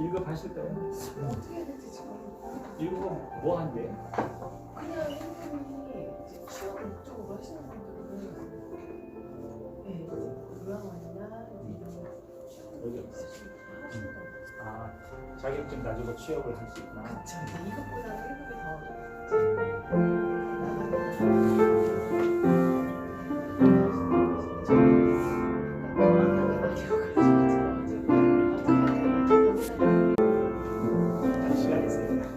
읽어봤을까요? 어떻게 해야 될지 지금 읽어 뭐 한대? 그냥 이분이 이제 취업 목적으로 하시는 분들은 네, 요양원이나 이런 취업 목적이 있으시면 하신다고. 아 자격증 가지고 취업을 할 수 있구나. 그쵸. 이것보다는 1급이 더 나가는. 시간이 있습니다.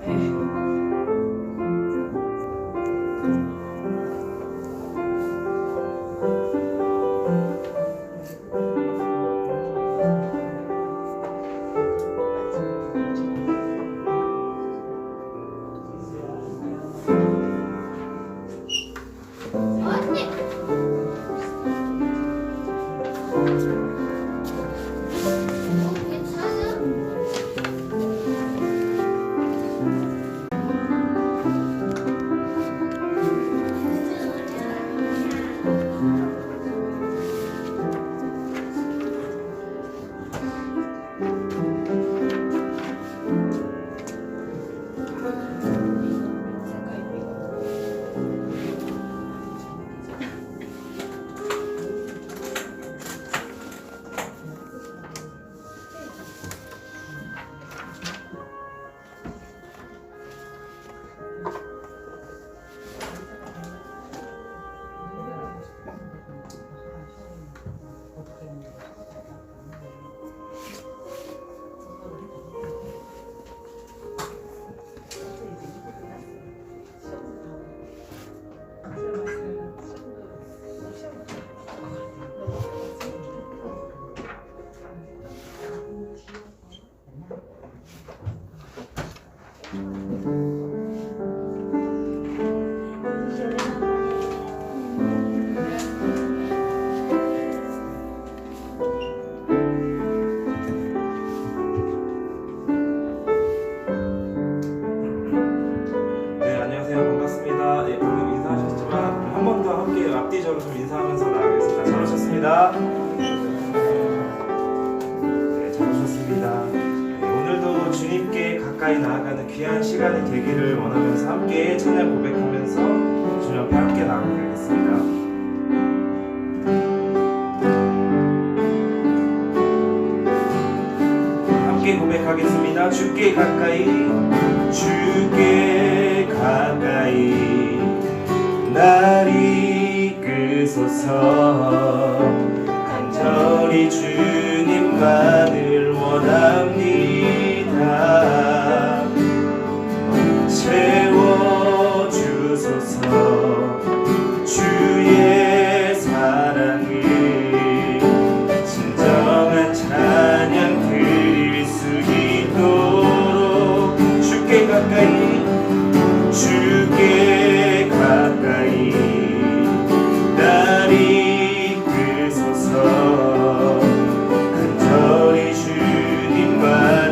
네, 안녕하세요. 반갑습니다. 예, 방금 인사하셨지만 한 번 더 함께 앞뒤적으로 좀 인사하면서 나가겠습니다. 잘 오셨습니다. 네, 잘 오셨습니다. 네, 오늘도 주님께 가까이 나아가는 귀한 시간이 되기를 원하면서 함께 찬양 고백하면서 주님 앞에 함께 나아가겠습니다. 함께 고백하겠습니다. 주께 가까이, 주께 가까이 날 이끄소서. 간절히 주님만을 원합니다. 채워주소서. 주의 사랑을 진정한 찬양 드릴 수 있도록 주께 가까이, 주께 가까이 날 이끄소서. 간절히 주님만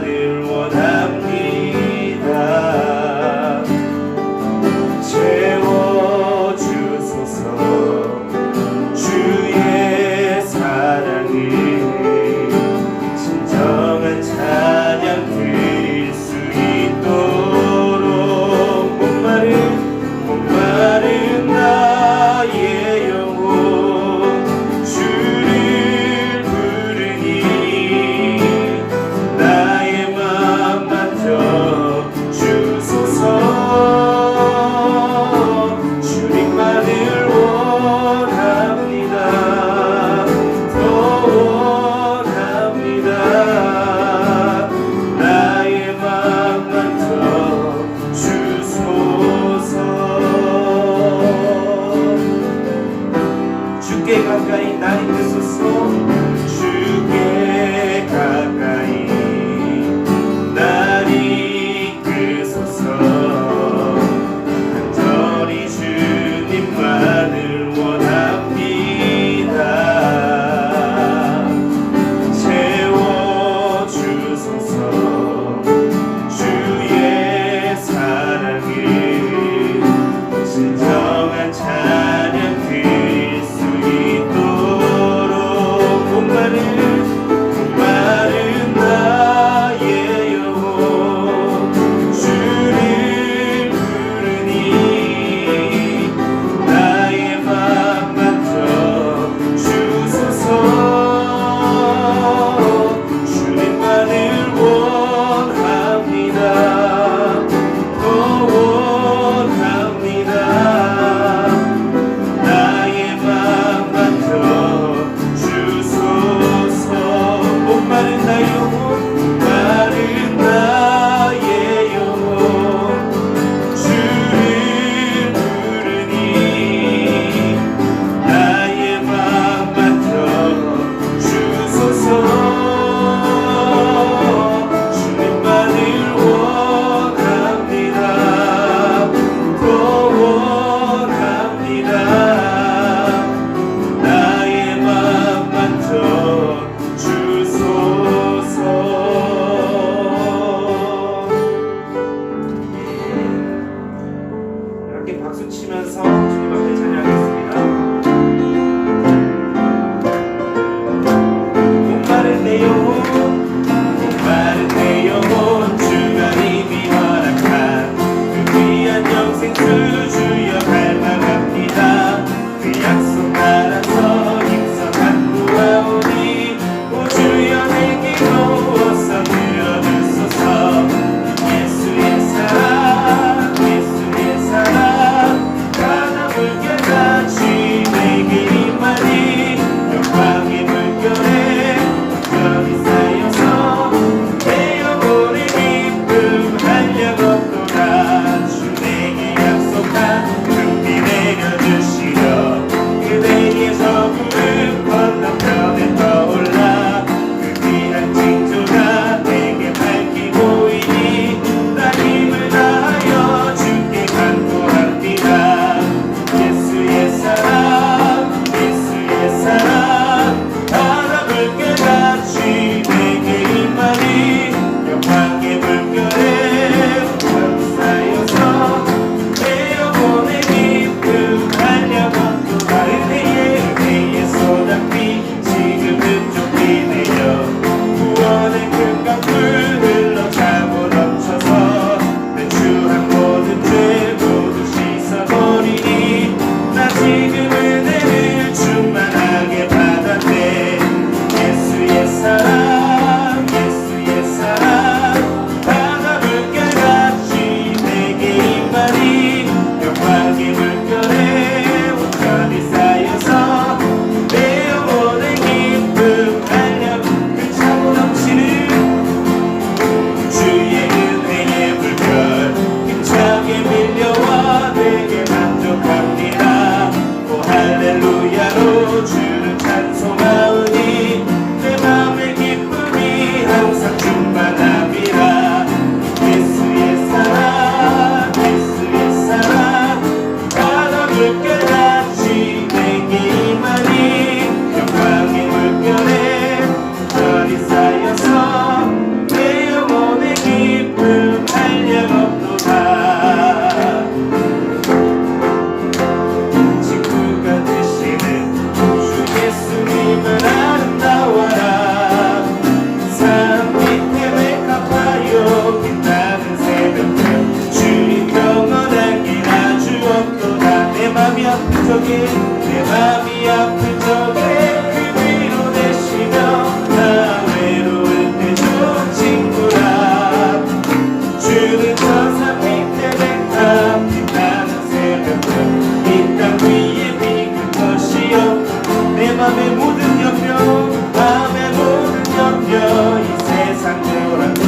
적에 내 맘이 아픈 적에 그 위로 내시며 나 외로울 때 좋은 친구라 주는 천사 밑에 백합 빛나는 새벽별 이 땅 위에 비길 것이여 내 맘의 모든 염려 맘의 모든 염려 이 세상 되어라도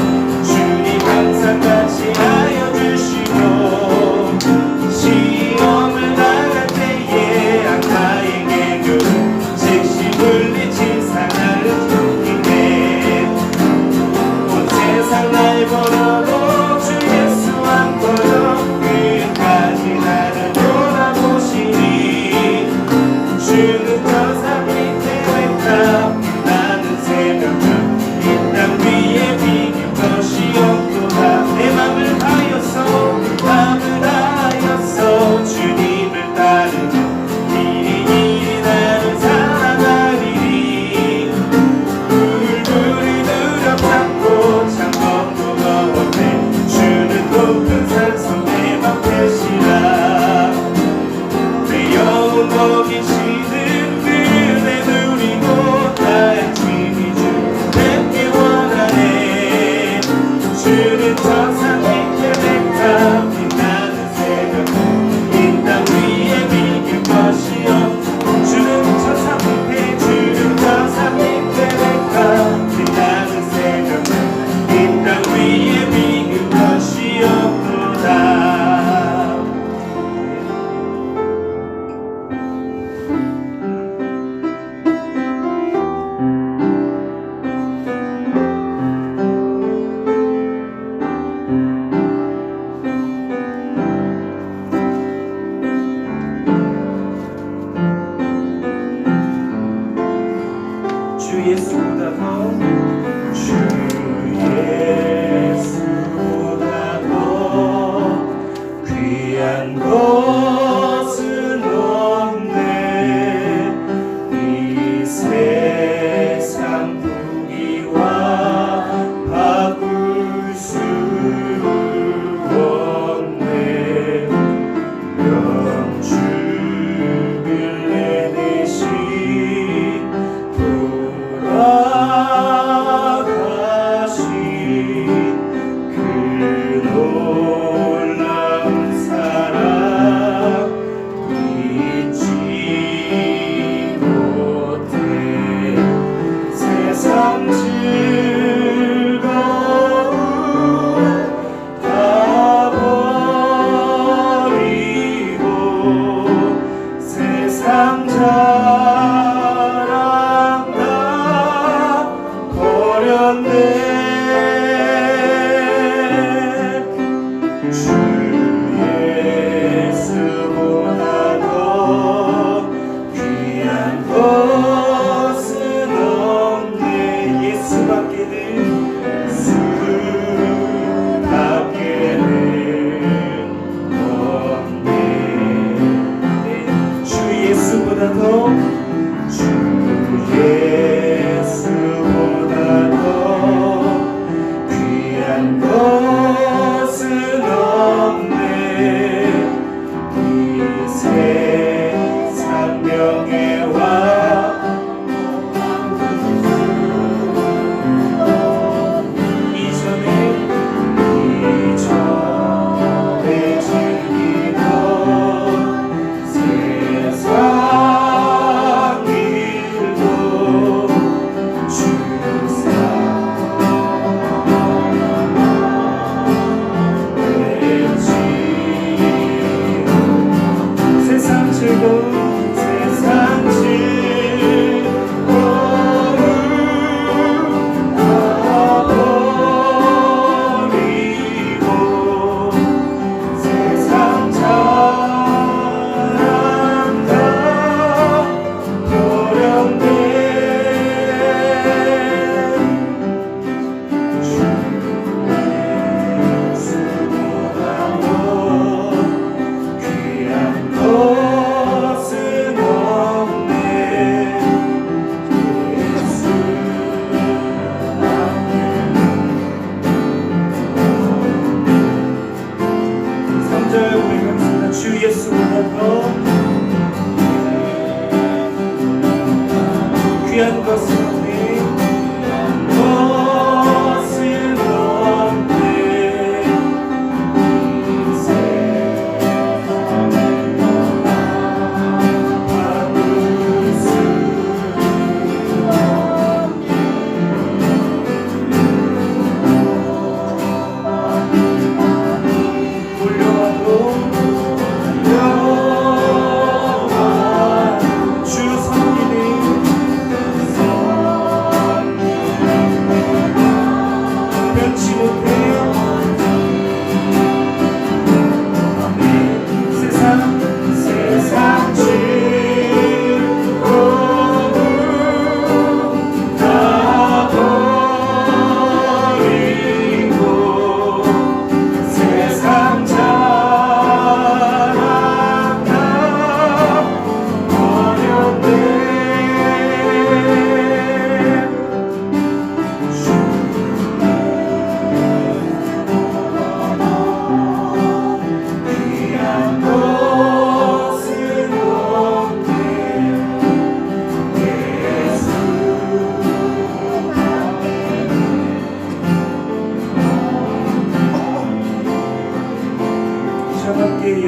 주님 항상 같이 하여 주시고 시험을 당할 때에 악마에게 교훈 즉시 물리친 사나를 숨기네 온 세상 날 걸어도 주 예수 안 걸어 끝까지 나를 돌아보시니 주는 천사 밑에 백합 빛나는 새벽별 이 땅 위에 비길 것이 없도다 내 맘을 하여서 주님을 따르며 이리 나는 살아가리리 불불이 누려 참고 참고 무거웠네 주는 높은 산성 내 맘 되시라 내 영혼 먹이시는 그대 누리고 나의 짐이 주 뵙기 원하네 주는 천사 밑에 백합 빛나는 새벽 이 땅 위에 비길 것이요 주는 천사 밑에 백합 빛나는 새벽 이 땅 위에 비길 것이었도다 주 예수보다 더 귀한 것은 없네 이 세상 부귀와 바꿀 수 없네 영주를 내내신 돌아가신 그 놀라운 사랑 잊지 못해 세상 즐거움 다 버리고 세상 자랑 다 버렸네 주 예수보다 더 귀한 것은 없네 예수밖에는 없네 주 예수보다 더 주 예수보다 더 귀한 것은 없네 이 세상 명예와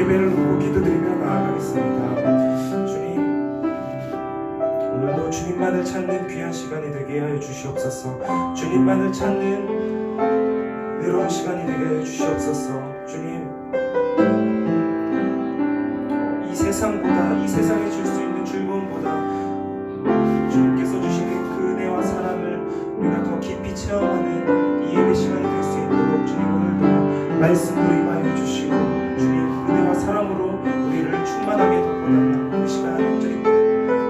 예배를 놓고 기도드리며 나아가겠습니다. 주님, 오늘도 주님만을 찾는 귀한 시간이 되게 하여 주시옵소서. 주님만을 찾는 외로운 시간이 되게 하여 주시옵소서. 주님, 이 세상보다, 이 세상에 줄 수 있는 즐거움보다 주님께서 주시는 그 은혜와 사랑을 우리가 더 깊이 체험하는 이 예배 시간이 될 수 있도록 주님 오늘도 말씀으로 임하여 주시고 주님 은혜와 사랑으로 우리를 충만하게 덮어달라는 그 시간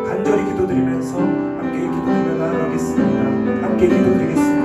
간절히 기도드리면서 함께 기도드리며 나아가겠습니다. 함께 기도드리겠습니다.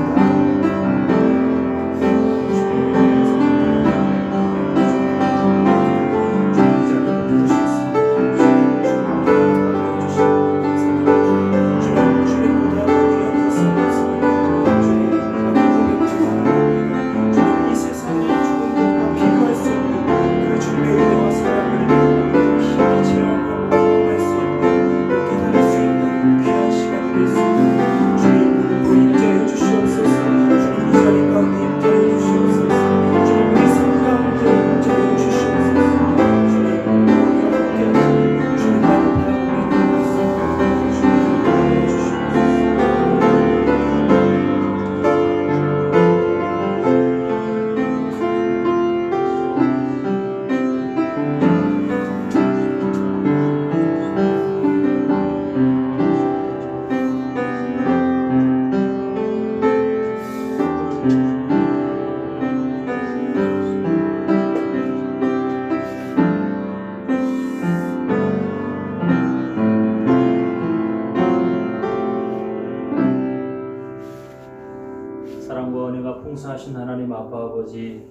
사랑과 은혜가 풍성하신 하나님 아빠 아버지,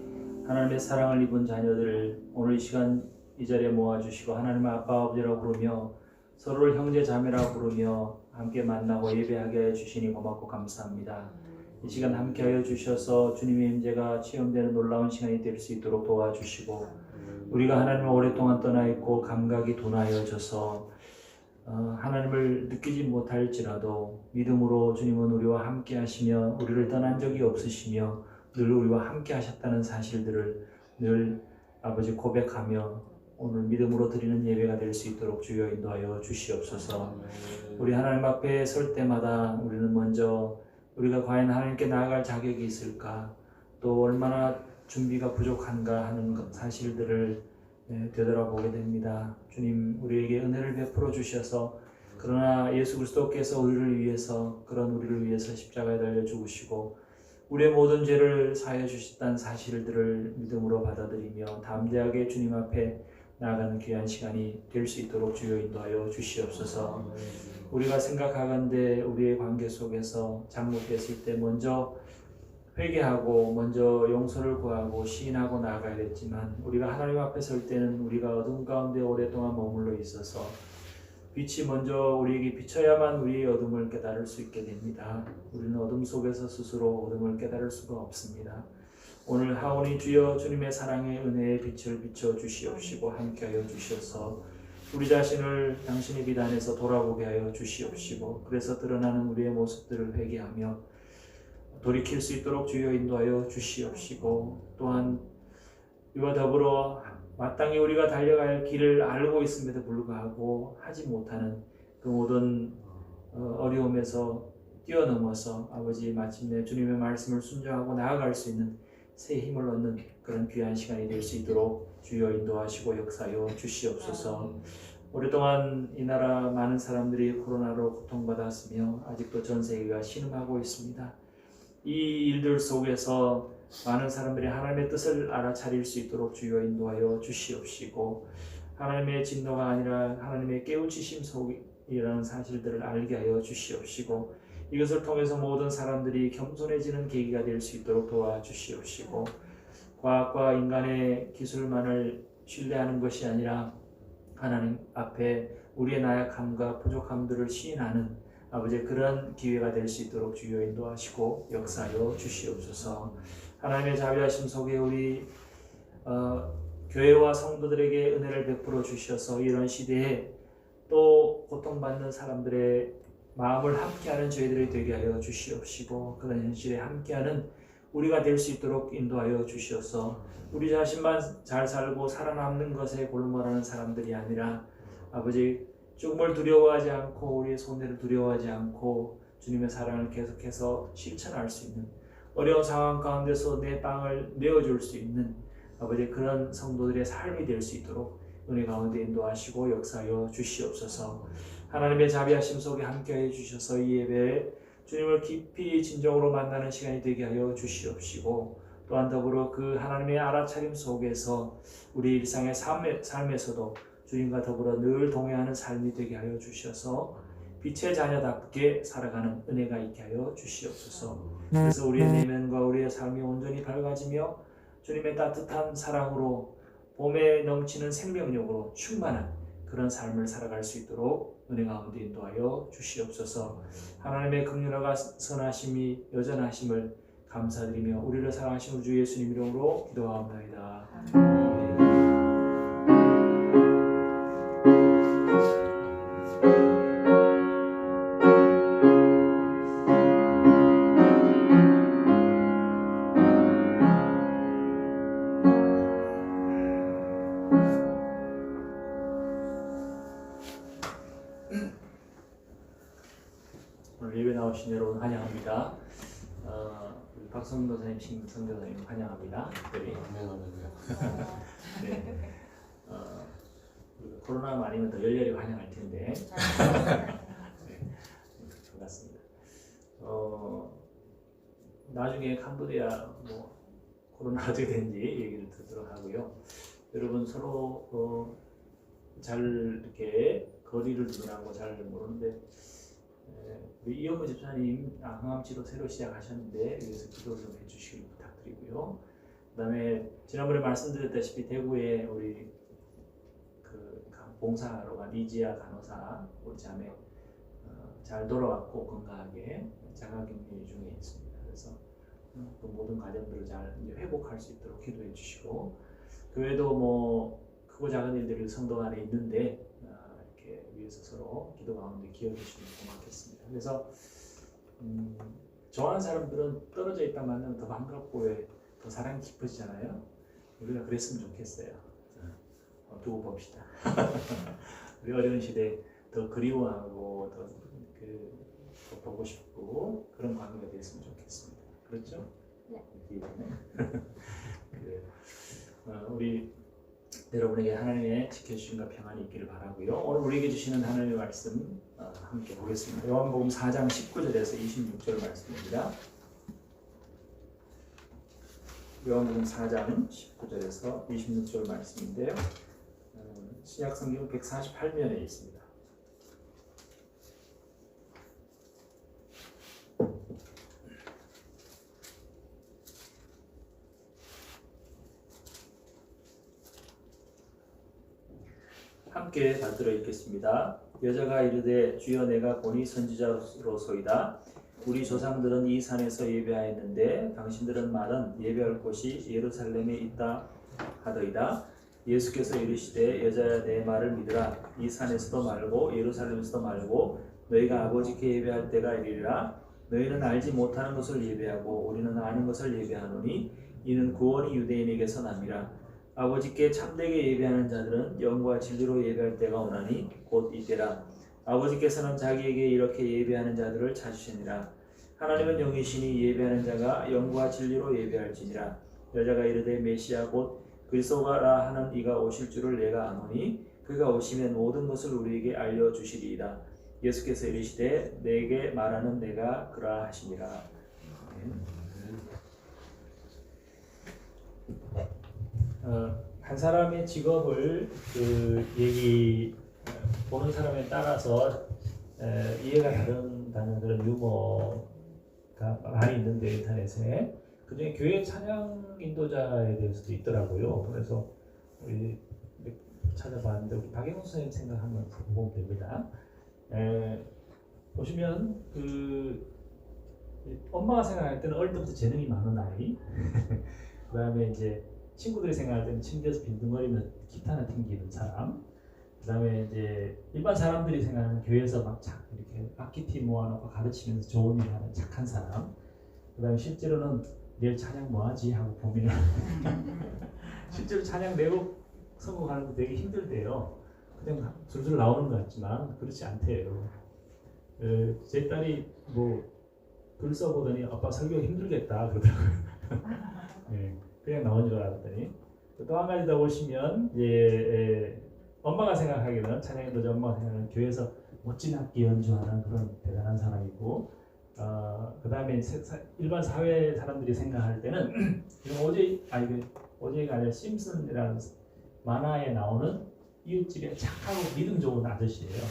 하나님의 사랑을 입은 자녀들 오늘 이 시간 이 자리에 모아주시고 하나님 아빠 아버지라고 부르며 서로를 형제 자매라고 부르며 함께 만나고 예배하게 하여 주시니 고맙고 감사합니다. 이 시간 함께 하여 주셔서 주님의 임재가 체험되는 놀라운 시간이 될 수 있도록 도와주시고 우리가 하나님을 오랫동안 떠나 있고 감각이 둔하여져서 하나님을 느끼지 못할지라도 믿음으로 주님은 우리와 함께 하시며 우리를 떠난 적이 없으시며 늘 우리와 함께 하셨다는 사실들을 늘 아버지 고백하며 오늘 믿음으로 드리는 예배가 될 수 있도록 주여 인도하여 주시옵소서. 우리 하나님 앞에 설 때마다 우리는 먼저 우리가 과연 하나님께 나아갈 자격이 있을까, 또 얼마나 준비가 부족한가 하는 사실들을 되돌아보게 됩니다. 주님, 우리에게 은혜를 베풀어 주셔서 그러나 예수 그리스도께서 우리를 위해서 십자가에 달려 죽으시고 우리의 모든 죄를 사하여 주셨다는 사실들을 믿음으로 받아들이며 담대하게 주님 앞에 나아가는 귀한 시간이 될 수 있도록 주여 인도하여 주시옵소서. 우리가 생각하건대 우리의 관계 속에서 잘못됐을 때 먼저 회개하고 먼저 용서를 구하고 시인하고 나아가야겠지만 우리가 하나님 앞에 설 때는 우리가 어둠 가운데 오랫동안 머물러 있어서 빛이 먼저 우리에게 비춰야만 우리의 어둠을 깨달을 수 있게 됩니다. 우리는 어둠 속에서 스스로 어둠을 깨달을 수가 없습니다. 오늘 하오니 주여 주님의 사랑의 은혜의 빛을 비춰 주시옵시고 함께하여 주셔서 우리 자신을 당신의 빛 안에서 돌아보게 하여 주시옵시고 그래서 드러나는 우리의 모습들을 회개하며 돌이킬 수 있도록 주여 인도하여 주시옵시고 또한 이와 더불어 마땅히 우리가 달려갈 길을 알고 있음에도 불구하고 하지 못하는 그 모든 어려움에서 뛰어넘어서 아버지 마침내 주님의 말씀을 순종하고 나아갈 수 있는 새 힘을 얻는 그런 귀한 시간이 될 수 있도록 주여 인도하시고 역사하여 주시옵소서. 오랫동안 이 나라 많은 사람들이 코로나로 고통받았으며 아직도 전 세계가 신음하고 있습니다. 이 일들 속에서 많은 사람들이 하나님의 뜻을 알아차릴 수 있도록 주여 인도하여 주시옵시고 하나님의 진노가 아니라 하나님의 깨우치심 속이라는 사실들을 알게 하여 주시옵시고 이것을 통해서 모든 사람들이 겸손해지는 계기가 될 수 있도록 도와주시옵시고 과학과 인간의 기술만을 신뢰하는 것이 아니라 하나님 앞에 우리의 나약함과 부족함들을 시인하는 아버지의 그런 기회가 될 수 있도록 주여 인도하시고 역사하여 주시옵소서. 하나님의 자비하심 속에 우리 교회와 성도들에게 은혜를 베풀어 주셔서 이런 시대에 또 고통받는 사람들의 마음을 함께하는 저희들이 되게 하여 주시옵시고 그런 현실에 함께하는 우리가 될 수 있도록 인도하여 주시옵소서. 우리 자신만 잘 살고 살아남는 것에 골몰하는 사람들이 아니라 아버지 죽음을 두려워하지 않고 우리의 손해를 두려워하지 않고 주님의 사랑을 계속해서 실천할 수 있는 어려운 상황 가운데서 내 땅을 내어줄 수 있는 아버지 그런 성도들의 삶이 될 수 있도록 은혜 가운데 인도하시고 역사하여 주시옵소서. 하나님의 자비하심 속에 함께해 주셔서 이 예배에 주님을 깊이 진정으로 만나는 시간이 되게 하여 주시옵시고 또한 더불어 그 하나님의 알아차림 속에서 우리 일상의 삶에서도 주님과 더불어 늘 동행하는 삶이 되게 하여 주셔서 빛의 자녀답게 살아가는 은혜가 있게 하여 주시옵소서. 그래서 우리의 내면과 우리의 삶이 온전히 밝아지며 주님의 따뜻한 사랑으로 봄에 넘치는 생명력으로 충만한 그런 삶을 살아갈 수 있도록 은혜 가운데 인도하여 주시옵소서. 하나님의 긍휼과 선하심이 여전하심을 감사드리며 우리를 사랑하신 주 예수님 이름으로 기도하옵나이다. 아멘. 오늘 예배 나오신 여러분 환영합니다. 우리 박성민 도사님, 신성 도사님 환영합니다. 특별히. 네. 우리가 코로나가 아니면 더 열렬히 환영할 텐데. 네. 반갑습니다. 나중에 캄보디아 뭐 코로나 어떻게 되는지 얘기를 듣도록 하고요. 여러분 서로 잘 이렇게 거리를 두라고 잘 모르는데. 우리 이영호 집사님 항암 치료 새로 시작하셨는데 여기서 기도 좀 해주시길 부탁드리고요. 그다음에 지난번에 말씀드렸다시피 대구에 우리 그 봉사하러 간 이지아 간호사 우리 자매 잘 돌아왔고 건강하게 자가격리 중에 있습니다. 그래서 그 모든 가정들을 잘 이제 회복할 수 있도록 기도해 주시고 그 외에도 뭐 크고 작은 일들이 성도 안에 있는데. 위해서 서로 기도 가운데 기여해 주시면 고맙겠습니다. 그래서 좋아하는 사람들은 떨어져 있다 만나면 더 반갑고 더 사랑이 깊어지잖아요. 우리가 그랬으면 좋겠어요. 두고 봅시다. 우리 어려운 시대에 더 그리워하고 더 보고 싶고 그런 관계가 됐으면 좋겠습니다. 그렇죠? 네. 우리 여러분에게 하나님의 지켜주심과 평안이 있기를 바라고요. 오늘 우리에게 주시는 하나님의 말씀 함께 보겠습니다. 요한복음 4장 19절에서 26절 말씀입니다. 요한복음 4장 19절에서 26절 말씀인데요. 신약성경 148면에 있습니다. 함께 받들어 읽겠습니다. 여자가 이르되 주여 내가 보니 선지자로소이다. 우리 조상들은 이 산에서 예배하였는데 당신들은 말은 예배할 곳이 예루살렘에 있다 하더이다. 예수께서 이르시되 여자야 내 말을 믿으라. 이 산에서도 말고 예루살렘에서도 말고 너희가 아버지께 예배할 때가 이르리라. 너희는 알지 못하는 것을 예배하고 우리는 아는 것을 예배하노니 이는 구원이 유대인에게서 남이라. 아버지께 참되게 예배하는 자들은 영과 진리로 예배할 때가 오나니 곧 이때라. 아버지께서는 자기에게 이렇게 예배하는 자들을 찾으시니라. 하나님은 영이시니 예배하는 자가 영과 진리로 예배할지니라. 여자가 이르되 메시아 곧 그리스도라 하는 이가 오실 줄을 내가 아노니 그가 오시면 모든 것을 우리에게 알려주시리이다. 예수께서 이르시되 내게 말하는 내가 그라 하시니라. 한 사람의 직업을 보는 사람에 따라서 이해가 다른다는 그런 유머가 많이 있는데 인터넷에 그중에 교회 찬양 인도자에 대해서도 있더라고요. 그래서 우리 찾아봤는데 우리 박영수 선생님 생각 한번 보면 됩니다. 보시면 엄마가 생각할 때는 어릴 때부터 재능이 많은 아이 그 다음에 이제 친구들이 생각할 때는 침대에서 빈둥거리며 기타나 튕기는 사람, 그 다음에 이제 일반 사람들이 생각하는 교회에서 막 이렇게 악기팀 모아놓고 가르치면서 좋은 일 하는 착한 사람, 그 다음에 실제로는 내일 찬양 뭐하지 하고 고민을 실제로 찬양 내고 선곡하는데 되게 힘들대요. 그냥 줄줄 나오는 것 같지만 그렇지 않대요. 제 딸이 뭐 글 써보더니 아빠 설교 힘들겠다 그러더라고요. 네, 그냥 나온 줄 알았더니 또 한 가지 더 보시면 엄마가 생각하기에는 찬양의 도자 엄마가 생각하는 교회에서 멋진 악기 연주하는 그런 대단한 사람이고 그 다음에 일반 사회 사람들이 생각할 때는 어제가 아니라 심슨이라는 만화에 나오는 이웃집에 착하고 믿음 좋은 아저씨예요.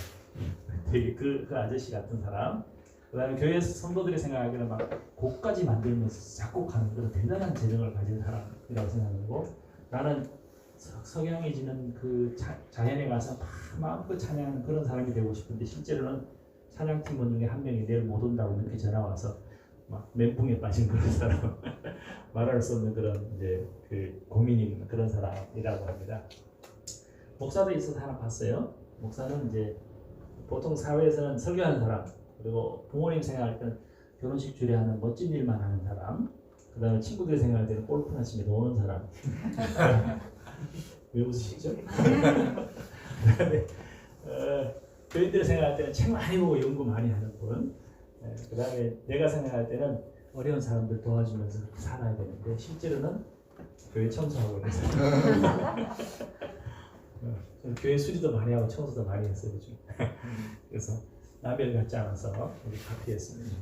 되게 그 아저씨 같은 사람. 그 다음에 교회에서 성도들이 생각하기에는 막 곡까지 만들면서 작곡하는 그런 대단한 재능을 가진 사람이라고 생각하고 나는 석양해지는 그 자연에 가서 마음껏 찬양하는 그런 사람이 되고 싶은데 실제로는 찬양팀원 중에 한 명이 내일 못 온다고 이렇게 전화 와서 막 멘붕에 빠진 그런 사람 말할 수 없는 그런 이제 그 고민이 있는 그런 사람이라고 합니다. 목사도 있어서 하나 봤어요. 목사는 이제 보통 사회에서는 설교하는 사람 그리고 부모님 생각할 때는 결혼식 주례하는 멋진 일만 하는 사람 그 다음에 친구들이 생각할 때는 골프나 치며 노는 사람 왜 웃으시죠? 그다음에 교인들이 생각할 때는 책 많이 보고 연구 많이 하는 분 그 다음에 내가 생각할 때는 어려운 사람들 도와주면서 살아야 되는데 실제로는 교회 청소하고 있는 사람 교회 수리도 많이 하고 청소도 많이 했어요 요즘. 그래서 라벨 같지 않아서 우리 카피했습니다.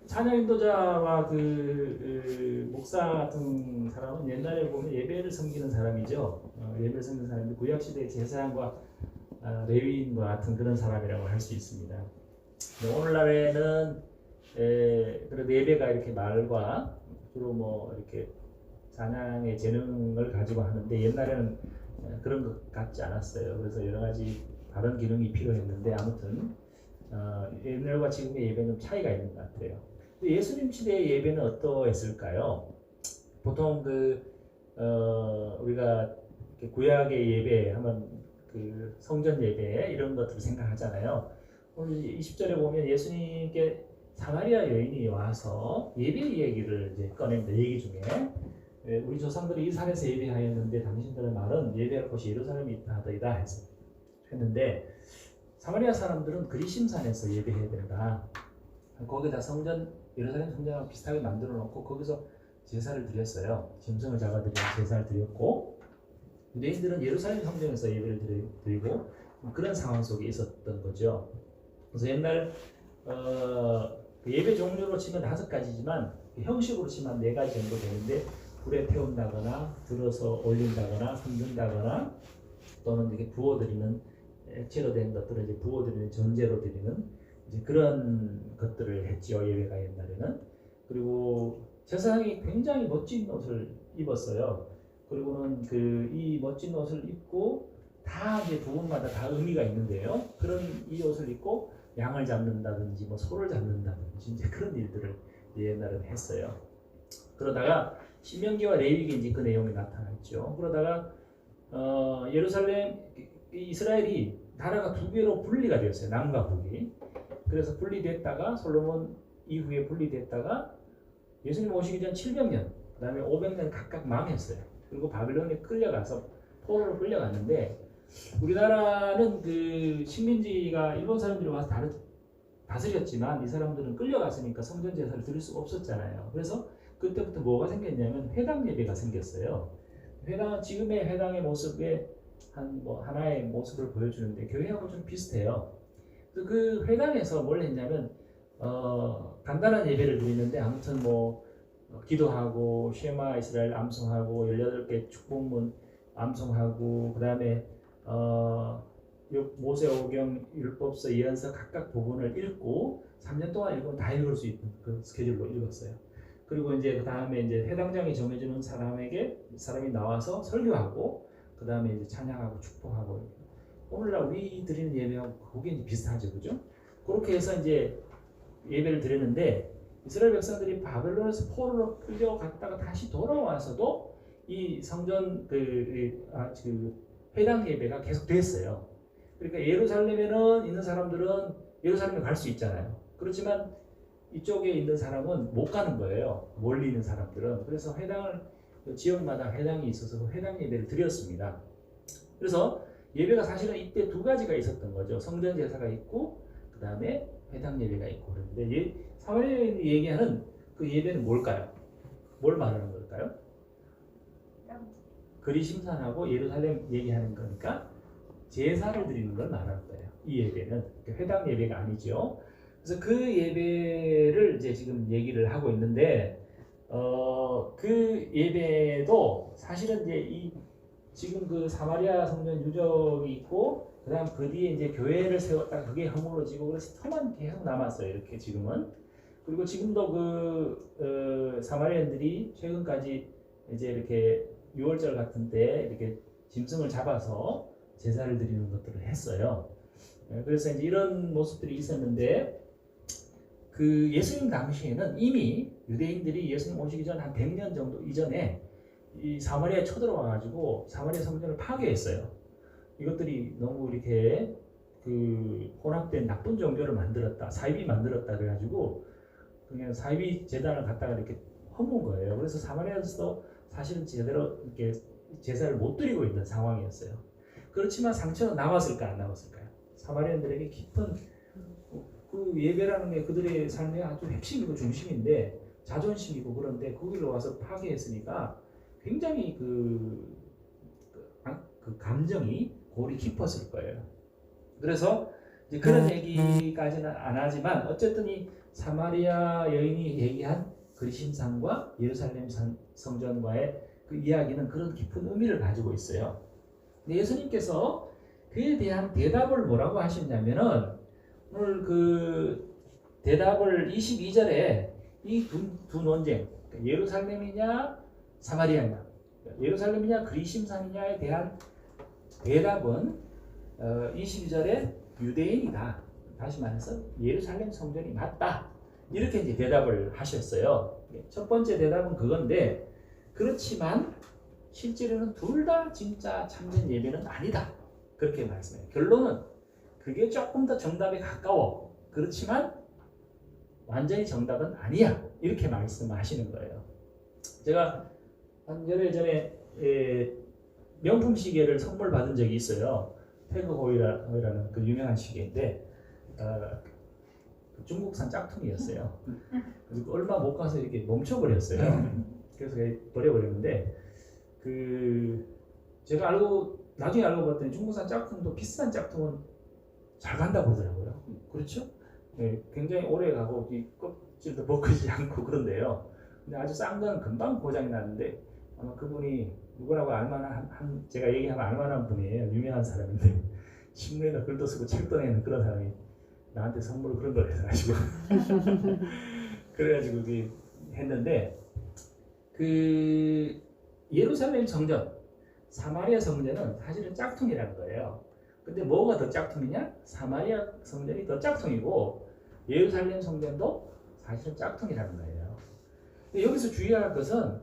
찬양 인도자와 그 목사 같은 사람은 옛날에 보면 예배를 섬기는 사람이죠. 예배를 섬기는 사람인데 구약 시대 제사장과 레위인과 같은 그런 사람이라고 할 수 있습니다. 오늘날에는 그래도 예배가 이렇게 말과 주로 뭐 이렇게 찬양의 재능을 가지고 하는데 옛날에는 그런 것 같지 않았어요. 그래서 여러 가지 다른 기능이 필요했는데 아무튼 옛날과 지금의 예배는 차이가 있는 것 같아요. 예수님 시대의 예배는 어떠했을까요? 보통 우리가 구약의 예배 하면 그 성전 예배 이런 것들을 생각하잖아요. 오늘 20절에 보면 예수님께 사마리아 여인이 와서 예배 얘기를 이제 꺼냅니다. 얘기 중에 우리 조상들이 이 산에서 예배하였는데 당신들의 말은 예배할 곳이 예루살렘이 있다 하더이다 했는데 사마리아 사람들은 그리심산에서 예배해야 된다. 거기다 예루살렘 성전하고 비슷하게 만들어 놓고 거기서 제사를 드렸어요. 짐승을 잡아들이는 제사를 드렸고 유대인들은 예루살렘 성전에서 예배를 드리고 그런 상황 속에 있었던 거죠. 그래서 옛날 예배 종류로 치면 5가지지만 형식으로 치면 4가지 정도 되는데 불에 태운다거나 들어서 올린다거나 흔든다거나 또는 이렇게 부어드리는 액체로 된 것들을 이제 부어드리는 전제로 드리는 이제 그런 것들을 했지요. 예배가 옛날에는. 그리고 제사장이 굉장히 멋진 옷을 입었어요. 그리고는 이 멋진 옷을 입고 다 이제 부분마다 다 의미가 있는데요. 그런 이 옷을 입고 양을 잡는다든지 뭐 소를 잡는다든지 이제 그런 일들을 옛날에는 했어요. 그러다가 신명기와 레위기 이제 그 내용이 나타났죠. 그러다가 이스라엘이 나라가 2개로 분리가 되었어요. 남과 북이. 그래서 분리됐다가 솔로몬 이후에 분리됐다가 예수님 오시기 전 700년, 그 다음에 500년 각각 망했어요. 그리고 바빌론에 끌려가서 포로로 끌려갔는데 우리나라는 그 식민지가 일본 사람들이 와서 다스렸지만 이 사람들은 끌려갔으니까 성전 제사를 드릴 수가 없었잖아요. 그래서 그때부터 뭐가 생겼냐면 회당 예배가 생겼어요. 회당은 지금의 회당의 모습에 하나의 모습을 보여주는데 교회하고 좀 비슷해요. 그 회당에서 뭘 했냐면 간단한 예배를 드리는데 아무튼 기도하고 쉐마 이스라엘 암송하고 18개 축복문 암송하고 그 다음에 모세오경 율법서 예언서 각각 부분을 읽고 3년 동안 읽으면 다 읽을 수 있는 그 스케줄로 읽었어요. 그리고 이제 그 다음에 이제 회당장이 정해주는 사람이 나와서 설교하고 그 다음에 이제 찬양하고 축복하고 오늘날 우리 드리는 예배하고 그게 이제 비슷하죠, 그죠? 그렇게 해서 이제 예배를 드리는데 이스라엘 백성들이 바벨론에서 포로로 끌려갔다가 다시 돌아와서도 이 성전 회당 예배가 계속 됐어요. 그러니까 예루살렘에는 있는 사람들은 예루살렘에 갈 수 있잖아요. 그렇지만 이쪽에 있는 사람은 못 가는 거예요. 멀리 있는 사람들은. 그래서 회당을 지역마다 회당이 있어서 회당 예배를 드렸습니다. 그래서 예배가 사실은 이때 두 가지가 있었던 거죠. 성전 제사가 있고 그 다음에 회당 예배가 있고 그런데 사마리아인이 얘기하는 그 예배는 뭘까요? 뭘 말하는 걸까요? 그리심산하고 예루살렘 얘기하는 거니까 제사를 드리는 걸 말하는 거예요. 이 예배는 회당 예배가 아니죠. 그래서 그 예배를 이제 지금 얘기를 하고 있는데 그 예배도 사실은 이제 지금 그 사마리아 성전 유적이 있고 그다음 그 뒤에 이제 교회를 세웠다가 그게 허물어지고 그래서 터만 계속 남았어요. 이렇게 지금은. 그리고 지금도 그 사마리아인들이 최근까지 이제 이렇게 6월절 같은 때 이렇게 짐승을 잡아서 제사를 드리는 것들을 했어요. 그래서 이제 이런 모습들이 있었는데 그 예수님 당시에는 이미 유대인들이 예수님 오시기 전 한 100년 정도 이전에 이 사마리아에 쳐들어와 가지고 사마리아 성전을 파괴했어요. 이것들이 너무 이렇게 그 혼합된 나쁜 종교를 만들었다, 사이비 만들었다 그래가지고 그냥 사이비 제단을 갖다가 이렇게 허문 거예요. 그래서 사마리아에서도 사실은 제대로 이렇게 제사를 못 드리고 있는 상황이었어요. 그렇지만 상처는 남았을까 안 남았을까요? 사마리아인들에게 깊은 그 예배라는 게 그들의 삶의 아주 핵심이고 중심인데 자존심이고 그런데 거기로 와서 파괴했으니까 굉장히 그 감정이 골이 깊었을 거예요. 그래서 이제 그런 얘기까지는 안 하지만 어쨌든 이 사마리아 여인이 얘기한 그리심산과 예루살렘 성전과의 그 이야기는 그런 깊은 의미를 가지고 있어요. 근데 예수님께서 그에 대한 대답을 뭐라고 하셨냐면은 오늘 그 대답을 22절에 이 두 논쟁, 예루살렘이냐 사마리아냐, 예루살렘이냐 그리심산이냐에 대한 대답은 22절에 유대인이다. 다시 말해서 예루살렘 성전이 맞다. 이렇게 이제 대답을 하셨어요. 첫 번째 대답은 그건데 그렇지만 실제로는 둘 다 진짜 참된 예배는 아니다. 그렇게 말씀해요. 결론은 그게 조금 더 정답에 가까워. 그렇지만 완전히 정답은 아니야. 이렇게 말씀하시는 거예요. 제가 한 열흘 전에 명품 시계를 선물 받은 적이 있어요. 태그 호이라는 그 유명한 시계인데 중국산 짝퉁이었어요. 그래서 얼마 못 가서 이렇게 멈춰버렸어요. 그래서 버려버렸는데 제가 나중에 알고 봤더니 중국산 짝퉁도 비싼 짝퉁은 잘 간다 보더라고요. 그렇죠? 네, 굉장히 오래 가고 이 껍질도 벗기지 않고 그런데요. 근데 아주 싼 건 금방 고장이 나는데 아마 그분이 누구라고 알만한 제가 얘기하면 알만한 분이에요. 유명한 사람인데 신문에다 글도 쓰고 책도 내는 그런 사람이 나한테 선물을 그런 걸 해가지고 그래가지고 했는데 그 예루살렘 성전, 사마리아 성전은 사실은 짝퉁이라는 거예요. 근데 뭐가 더 짝퉁이냐? 사마리아 성전이 더 짝퉁이고 예루살렘 성전도 사실은 짝퉁이라는 거예요. 근데 여기서 주의할 것은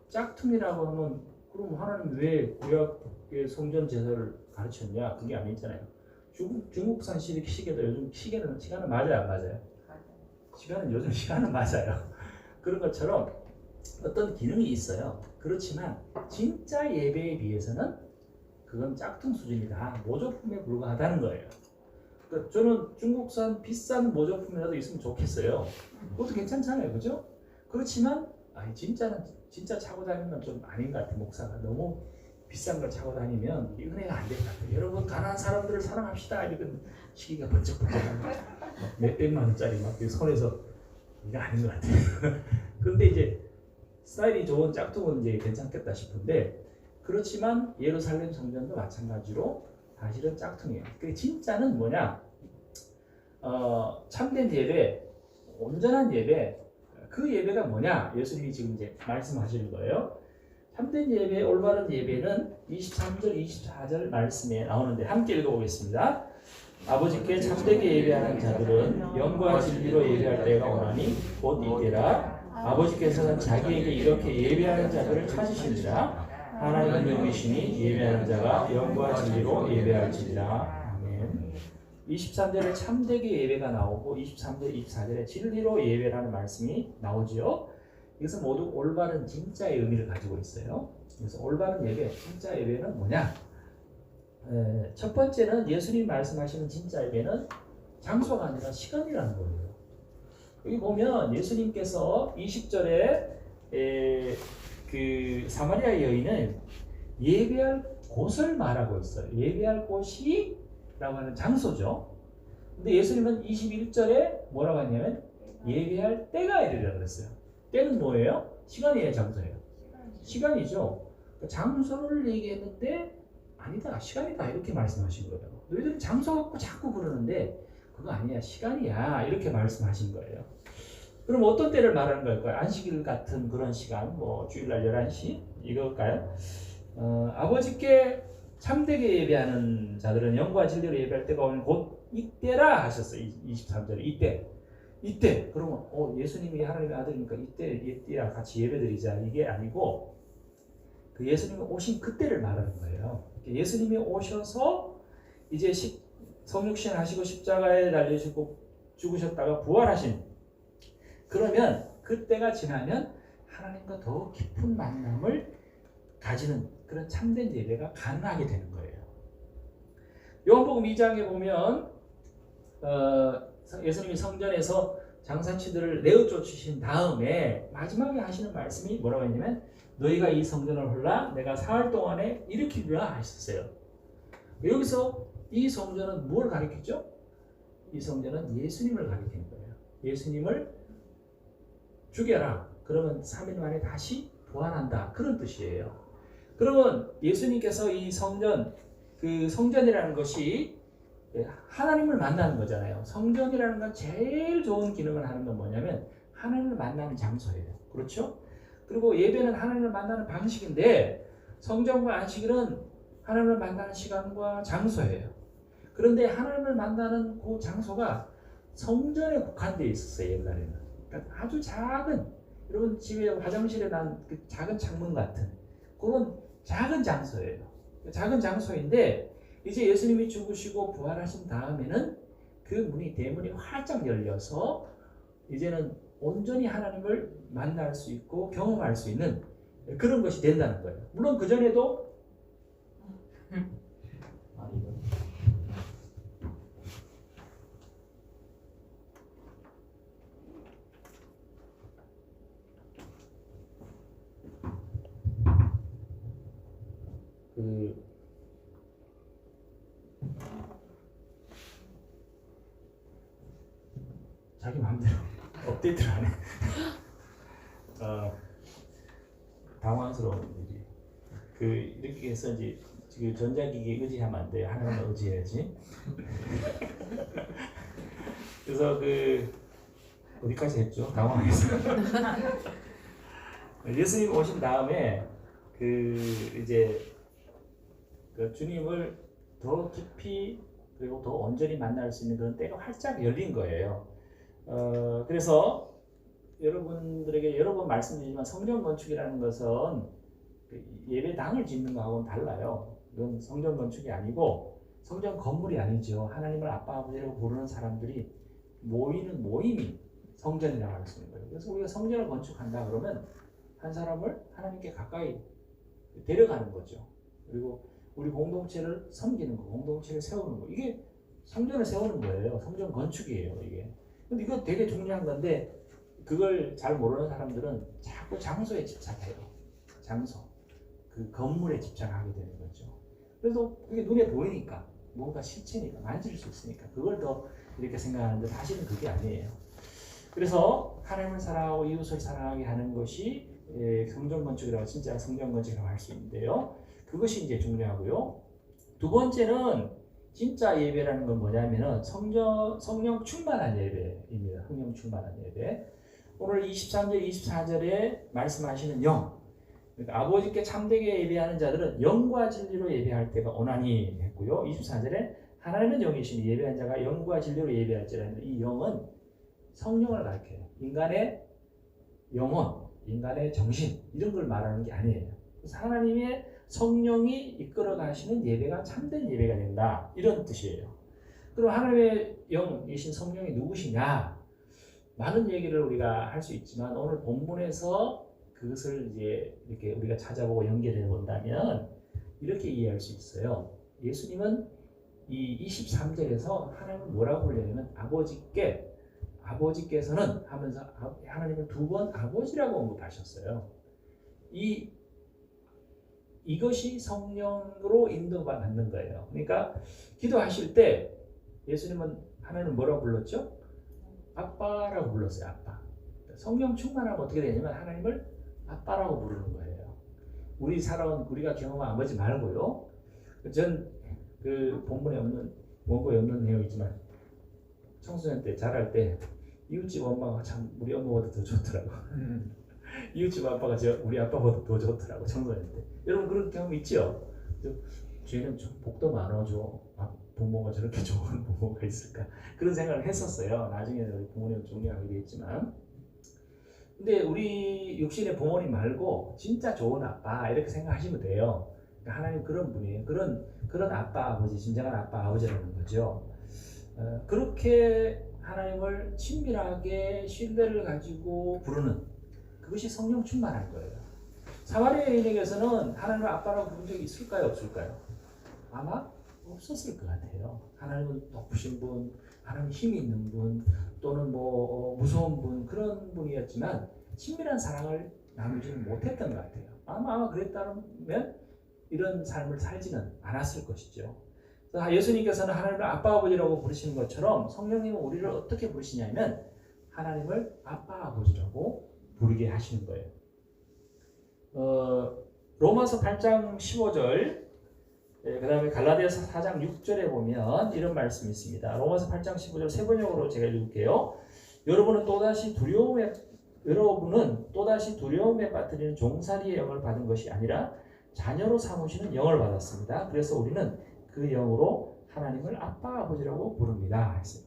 짝퉁이라고 하면 그럼 하나님 왜 구약의 성전 제사를 가르쳤냐? 그게 아니잖아요. 중국산 시계도 요즘 시간은 맞아요, 안 맞아요? 요즘 시간은 맞아요. 그런 것처럼 어떤 기능이 있어요. 그렇지만 진짜 예배에 비해서는 그건 짝퉁 수준이다. 모조품에 불과하다는 거예요. 그러니까 저는 중국산 비싼 모조품이라도 있으면 좋겠어요. 그것도 괜찮잖아요, 그죠? 그렇지만 진짜 차고 다니는 건 좀 아닌 것 같아요. 목사가 너무 비싼 걸 차고 다니면 이 은혜가 안 될 것 같아요. 여러분 가난한 사람들을 사랑합시다. 이런 시기가 번쩍번쩍합니다. 몇백만 원짜리 막 손에서 이게 아닌 것 같아요. 그런데 이제 스타일이 좋은 짝퉁은 이제 괜찮겠다 싶은데 그렇지만 예루살렘 성전도 마찬가지로 사실은 짝퉁이에요. 그 진짜는 뭐냐? 참된 예배, 온전한 예배, 그 예배가 뭐냐? 예수님이 지금 이제 말씀하시는 거예요. 참된 예배, 올바른 예배는 23절, 24절 말씀에 나오는데 함께 읽어보겠습니다. 아버지께 참되게 예배하는 자들은 영과 진리로 예배할 때가 오나니 곧 이때라. 아버지께서는 자기에게 이렇게 예배하는 자들을 찾으시니라. 하나님의 영이시니 예배하는 자가 영과 진리로 예배할지니라. 아멘. 23절에 참되게 예배가 나오고 23절, 24절에 진리로 예배라는 말씀이 나오죠. 이것은 모두 올바른 진짜의 의미를 가지고 있어요. 그래서 올바른 예배, 진짜 예배는 뭐냐? 첫 번째는 예수님 말씀하시는 진짜 예배는 장소가 아니라 시간이라는 거예요. 여기 보면 예수님께서 20절에 그 사마리아 여인은 예배할 곳을 말하고 있어요. 예배할 곳이 라고 하는 장소죠. 근데 예수님은 21절에 뭐라고 하냐면 예배할 때가 이르리라 그랬어요. 때는 뭐예요? 시간이에요, 장소예요? 시간이죠. 장소를 얘기했는데 아니다, 시간이다 이렇게 말씀하신 거예요. 너희들은 장소 갖고 자꾸 그러는데 그거 아니야, 시간이야 이렇게 말씀하신 거예요. 그럼 어떤 때를 말하는 걸까요? 안식일 같은 그런 시간, 뭐 주일날 11시 이걸까요? 아버지께 참되게 예배하는 자들은 영과 진리로 예배할 때가 오늘 곧 이때라 하셨어요. 23절에 이때 그러면 예수님이 하나님의 아들이니까 이때랑 같이 예배드리자 이게 아니고 그 예수님이 오신 그때를 말하는 거예요. 예수님이 오셔서 이제 성육신 하시고 십자가에 달리시고 죽으셨다가 부활하신, 그러면 그때가 지나면 하나님과 더 깊은 만남을 가지는 그런 참된 예배가 가능하게 되는 거예요. 요한복음 2장에 보면 예수님이 성전에서 장사치들을 내어 쫓으신 다음에 마지막에 하시는 말씀이 뭐라고 했냐면 너희가 이 성전을 홀라 내가 사흘 동안에 일으키리라 하셨어요. 여기서 이 성전은 뭘 가리키죠? 이 성전은 예수님을 가리키는 거예요. 예수님을 죽여라. 그러면 3일 만에 다시 부활한다. 그런 뜻이에요. 그러면 예수님께서 이 성전, 그 성전이라는 것이 하나님을 만나는 거잖아요. 성전이라는 건 제일 좋은 기능을 하는 건 뭐냐면 하나님을 만나는 장소예요. 그렇죠? 그리고 예배는 하나님을 만나는 방식인데 성전과 안식일은 하나님을 만나는 시간과 장소예요. 그런데 하나님을 만나는 그 장소가 성전에 국한되어 있었어요. 옛날에는. 그러니까 아주 작은, 여러분 집에 화장실에 난 그 작은 창문 같은 그런 작은 장소예요. 작은 장소인데 이제 예수님이 죽으시고 부활하신 다음에는 그 문이, 대문이 활짝 열려서 이제는 온전히 하나님을 만날 수 있고 경험할 수 있는 그런 것이 된다는 거예요. 물론 그 전에도 자기 마음대로 업데이트를 안 해. 당황스러운 일이. 이렇게 해서 이제 지금 전자기기에 의지하면 안 돼요. 하나님만 의지해야지. 그래서 어디까지 했죠? 당황해서. 예수님 오신 다음에 이제 주님을 더 깊이 그리고 더 온전히 만날 수 있는 그런 때가 활짝 열린 거예요. 그래서 여러분들에게 여러 번 말씀드리지만 성전 건축이라는 것은 예배당을 짓는 거하고는 달라요. 이건 성전 건축이 아니고 성전 건물이 아니죠. 하나님을 아빠 아버지라고 부르는 사람들이 모이는 모임이 성전이라고 할 수 있는 거예요. 그래서 우리가 성전을 건축한다 그러면 한 사람을 하나님께 가까이 데려가는 거죠. 그리고 우리 공동체를 섬기는 거, 공동체를 세우는 거, 이게 성전을 세우는 거예요. 성전 건축이에요, 이게. 근데 이거 되게 중요한 건데 그걸 잘 모르는 사람들은 자꾸 장소에 집착해요. 장소, 그 건물에 집착하게 되는 거죠. 그래서 그게 눈에 보이니까, 뭔가 실체니까, 만질 수 있으니까 그걸 더 이렇게 생각하는데 사실은 그게 아니에요. 그래서 하나님을 사랑하고 이웃을 사랑하게 하는 것이 성전 건축이라고, 진짜 성전 건축이라고 할 수 있는데요. 그것이 이제 중요하고요. 두 번째는 진짜 예배라는 건 뭐냐면은 성령 충만한 예배입니다. 성령 충만한 예배. 오늘 23절, 24절에 말씀하시는 영. 그러니까 아버지께 참되게 예배하는 자들은 영과 진리로 예배할 때가 오나니 했고요. 24절에 하나님은 영이시니 예배한 자가 영과 진리로 예배할지라 했는데 이 영은 성령을 가리켜요. 인간의 영혼, 인간의 정신 이런 걸 말하는 게 아니에요. 그래서 하나님의 성령이 이끌어 가시는 예배가 참된 예배가 된다 이런 뜻이에요. 그럼 하나님의 영이신 성령이 누구시냐? 많은 얘기를 우리가 할 수 있지만 오늘 본문에서 그것을 이제 이렇게 우리가 찾아보고 연결해 본다면 이렇게 이해할 수 있어요. 예수님은 이 23절에서 하나님을 뭐라고 불리냐면 아버지께서는 하면서 하나님을 두 번 아버지라고 언급하셨어요. 이것이 성령으로 인도받는 거예요. 그러니까 기도하실 때 예수님은 하나님을 뭐라고 불렀죠? 아빠라고 불렀어요. 아빠. 성령 충만하면 어떻게 되냐면 하나님을 아빠라고 부르는 거예요. 우리가 경험한 아버지 말고요. 전 그 본문에 없는 원고에 없는 내용이지만 청소년 때 자랄 때 이웃집 엄마가 참 우리 엄마보다 더 좋더라고. 이웃집 아빠가 우리 아빠보다 더 좋더라고 청소년 때. 여러분 그런 경험 있죠? 쟤는 좀 복도 많아져. 부모가 저렇게 좋은 부모가 있을까? 그런 생각을 했었어요. 나중에 우리 부모님 존경하게 됐지만. 근데 우리 육신의 부모님 말고 진짜 좋은 아빠 이렇게 생각하시면 돼요. 그러니까 하나님 그런 분이에요. 그런 아빠 아버지, 진정한 아빠 아버지라는 거죠. 그렇게 하나님을 친밀하게 신뢰를 가지고 부르는 그것이 성령 충만할 거예요. 사마리아 여인에게서는 하나님을 아빠라고 부른 적이 있을까요? 없을까요? 아마 없었을 것 같아요. 하나님은 높으신 분, 하나님 힘이 있는 분, 또는 무서운 분 그런 분이었지만 친밀한 사랑을 나누지는 못했던 것 같아요. 아마 그랬다면 이런 삶을 살지는 않았을 것이죠. 예수님께서는 하나님을 아빠 아버지라고 부르시는 것처럼 성령님은 우리를 어떻게 부르시냐면 하나님을 아빠 아버지라고 부르게 하시는 거예요. 로마서 8장 15절 그 다음에 갈라디아서 4장 6절에 보면 이런 말씀이 있습니다. 로마서 8장 15절 세 번역으로 제가 읽을게요. 여러분은 또다시 두려움에 빠뜨리는 종살이의 영을 받은 것이 아니라 자녀로 삼으시는 영을 받았습니다. 그래서 우리는 그 영으로 하나님을 아빠 아버지라고 부릅니다. 했어요.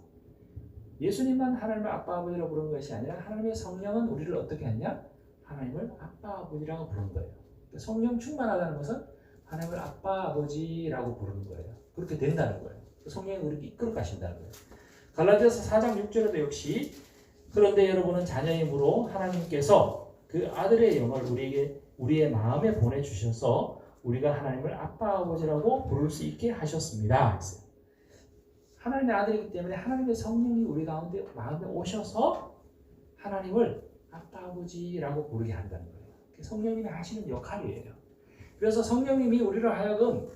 예수님만 하나님을 아빠 아버지라고 부르는 것이 아니라 하나님의 성령은 우리를 어떻게 하냐? 하나님을 아빠 아버지라고 부르는 거예요. 성령 충만하다는 것은 하나님을 아빠 아버지라고 부르는 거예요. 그렇게 된다는 거예요. 성령이 우리를 이끌어 가신다는 거예요. 갈라디아서 4장 6절에도 역시 그런데 여러분은 자녀이므로 하나님께서 그 아들의 영을 우리의 마음에 보내주셔서 우리가 하나님을 아빠 아버지라고 부를 수 있게 하셨습니다. 하나님의 아들이기 때문에 하나님의 성령이 우리 가운데 마음에 오셔서 하나님을 아빠 아버지라고 부르게 한다는 거예요. 성령님이 하시는 역할이에요. 그래서 성령님이 우리를 하여금